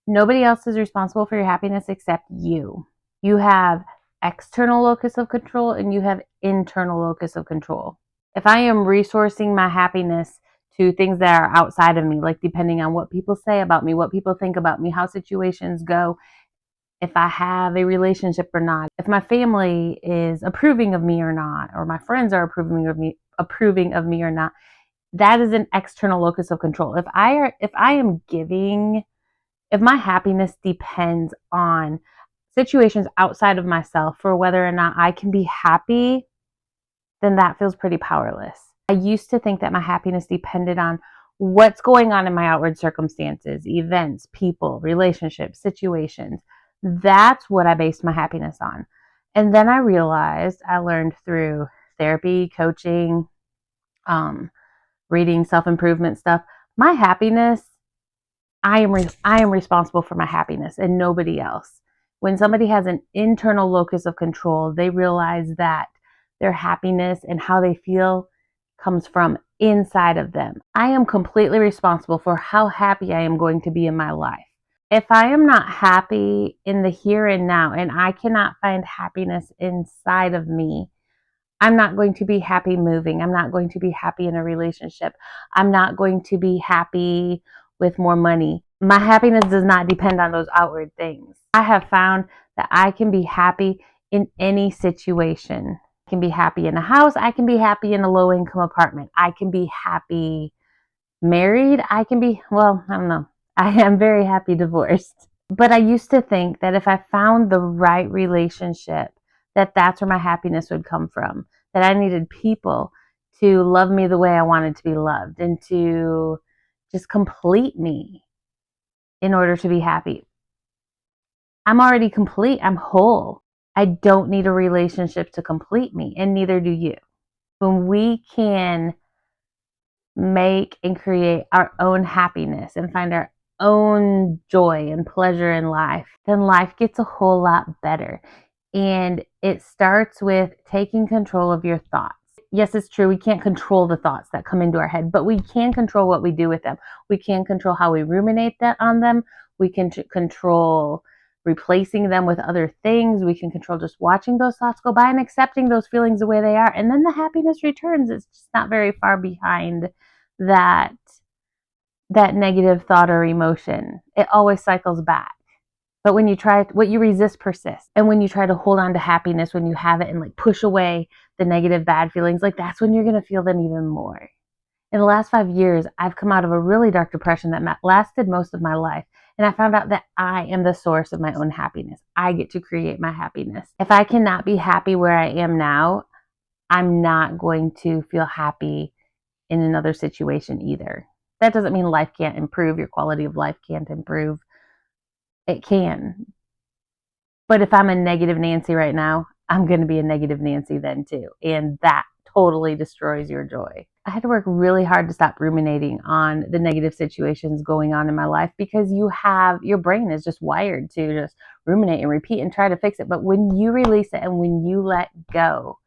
Nobody else is responsible for your happiness except you. You have external locus of control and you have internal locus of control. If I am resourcing my happiness to things that are outside of me, like depending on what people say about me, what people think about me, how situations go, if I have a relationship or not, if my family is approving of me or not, or my friends are approving of me or not, that is an external locus of control. If I am giving, if my happiness depends on situations outside of myself for whether or not I can be happy, then that feels pretty powerless. I used to think that my happiness depended on what's going on in my outward circumstances, events, people, relationships, situations. That's what I based my happiness on. And then I realized, I learned through therapy, coaching, reading self-improvement stuff, my happiness, I am responsible for my happiness and nobody else. When somebody has an internal locus of control, they realize that their happiness and how they feel comes from inside of them. I am completely responsible for how happy I am going to be in my life. If I am not happy in the here and now and I cannot find happiness inside of me, I'm not going to be happy moving. I'm not going to be happy in a relationship. I'm not going to be happy with more money. My happiness does not depend on those outward things. I have found that I can be happy in any situation. I can be happy in a house. I can be happy in a low income apartment. I can be happy married. I can be, well, I don't know. I am very happy divorced. But I used to think that if I found the right relationship, that that's where my happiness would come from. That I needed people to love me the way I wanted to be loved and to just complete me in order to be happy. I'm already complete. I'm whole. I don't need a relationship to complete me, and neither do you. When we can make and create our own happiness and find our own joy and pleasure in life, then life gets a whole lot better. And it starts with taking control of your thoughts. Yes, it's true. We can't control the thoughts that come into our head, but we can control what we do with them. We can control how we ruminate that on them. We can control replacing them with other things. We can control just watching those thoughts go by and accepting those feelings the way they are. And then the happiness returns. It's just not very far behind that negative thought or emotion. It always cycles back. But when you try, what you resist persists. And when you try to hold on to happiness, when you have it and like push away the negative, bad feelings, like that's when you're going to feel them even more. In the last 5 years, I've come out of a really dark depression that lasted most of my life. And I found out that I am the source of my own happiness. I get to create my happiness. If I cannot be happy where I am now, I'm not going to feel happy in another situation either. That doesn't mean life can't improve, your quality of life can't improve. It can. But if I'm a negative Nancy right now, I'm going to be a negative Nancy then too. And that totally destroys your joy. I had to work really hard to stop ruminating on the negative situations going on in my life because your brain is just wired to just ruminate and repeat and try to fix it. But when you release it and when you let go,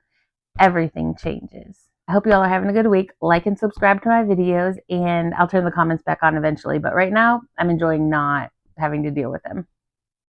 everything changes. I hope you all are having a good week. Like and subscribe to my videos, and I'll turn the comments back on eventually. But right now, I'm enjoying not having to deal with them.